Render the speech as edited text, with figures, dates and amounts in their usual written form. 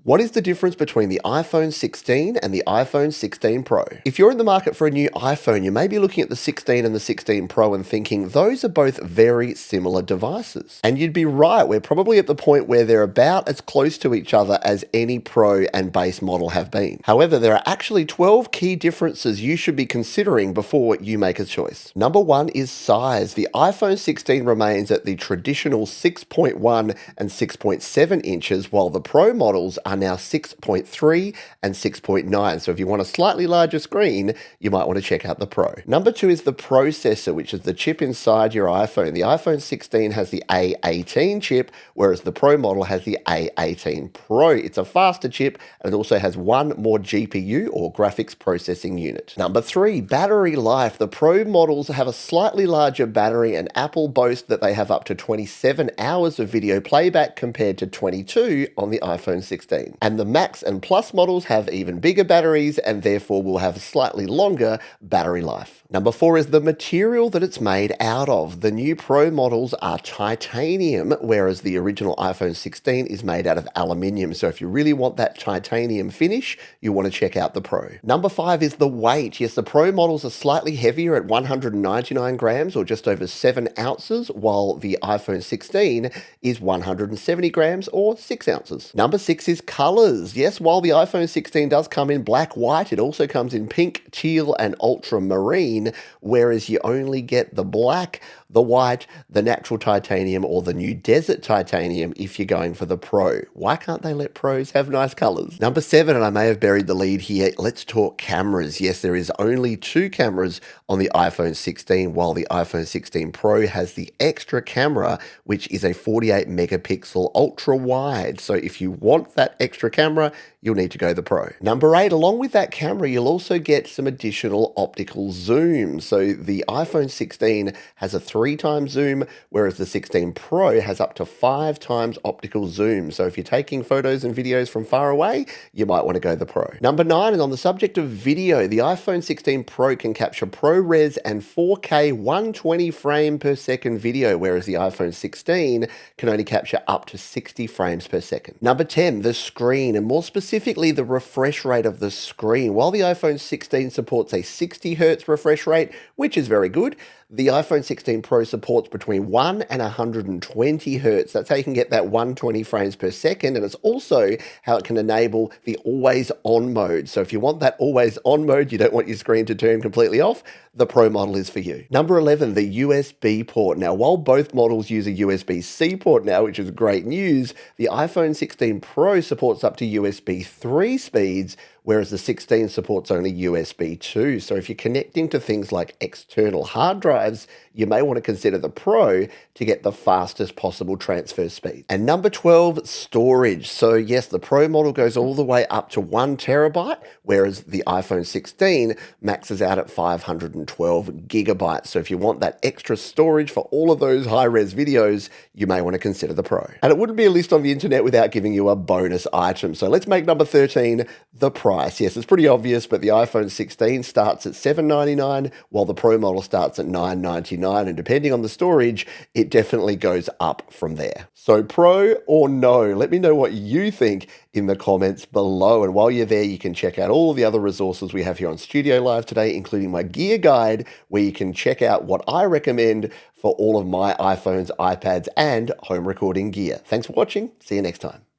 What is the difference between the iPhone 16 and the iPhone 16 Pro? If you're in the market for a new iPhone, you may be looking at the 16 and the 16 Pro and thinking those are both very similar devices. And you'd be right, we're probably at the point where they're about as close to each other as any Pro and base model have been. However, there are actually 12 key differences you should be considering before you make a choice. Number one is size. The iPhone 16 remains at the traditional 6.1 and 6.7 inches, while the Pro models are now 6.3 and 6.9. So if you want a slightly larger screen, you might want to check out the Pro. Number two is the processor, which is the chip inside your iPhone. The iPhone 16 has the A18 chip, whereas the Pro model has the A18 Pro. It's a faster chip, and it also has one more GPU or graphics processing unit. Number three, battery life. The Pro models have a slightly larger battery, and Apple boasts that they have up to 27 hours of video playback compared to 22 on the iPhone 16. And the Max and Plus models have even bigger batteries and therefore will have slightly longer battery life. Number four is the material that it's made out of. The new Pro models are titanium, whereas the original iPhone 16 is made out of aluminium. So if you really want that titanium finish, you want to check out the Pro. Number five is the weight. Yes, the Pro models are slightly heavier at 199 grams or just over 7 ounces, while the iPhone 16 is 170 grams or 6 ounces. Number six is colors. Yes, while the iPhone 16 does come in black, white, it also comes in pink, teal, and ultramarine, whereas you only get the black, the white, the natural titanium, or the new desert titanium if you're going for the Pro. Why can't they let Pros have nice colors? Number seven, and I may have buried the lead here, let's talk cameras. Yes, there is only 2 cameras on the iPhone 16, while the iPhone 16 Pro has the extra camera, which is a 48 megapixel ultra wide. So if you want that extra camera, you'll need to go the Pro. Number 8, along with that camera, you'll also get some additional optical zoom. So the iPhone 16 has a 3 times zoom, whereas the 16 Pro has up to 5 times optical zoom. So if you're taking photos and videos from far away, you might want to go the Pro. Number 9, and on the subject of video, the iPhone 16 Pro can capture ProRes and 4K 120 frame per second video, whereas the iPhone 16 can only capture up to 60 frames per second. Number 10, the screen, and more specifically the refresh rate of the screen. While the iPhone 16 supports a 60 Hz refresh rate, which is very good, the iPhone 16 Pro supports between 1 and 120 Hz. That's how you can get that 120 frames per second, and it's also how it can enable the always on mode. So if you want that always on mode, you don't want your screen to turn completely off, the Pro model is for you. Number 11, the USB port. Now, while both models use a USB-C port now, which is great news, the iPhone 16 Pro supports up to USB 3 speeds, whereas the 16 supports only USB 2. So if you're connecting to things like external hard drives, you may want to consider the Pro to get the fastest possible transfer speed. And number 12, storage. So yes, the Pro model goes all the way up to 1 terabyte, whereas the iPhone 16 maxes out at 512 gigabytes. So if you want that extra storage for all of those high-res videos, you may want to consider the Pro. And it wouldn't be a list on the internet without giving you a bonus item. So let's make number 13 the price. Yes, it's pretty obvious, but the iPhone 16 starts at $799, while the Pro model starts at $999, and depending on the storage, it definitely goes up from there. So Pro or no? Let me know what you think in the comments below. And while you're there, you can check out all the other resources we have here on Studio Live today, including my gear guide, where you can check out what I recommend for all of my iPhones, iPads, and home recording gear. Thanks for watching. See you next time.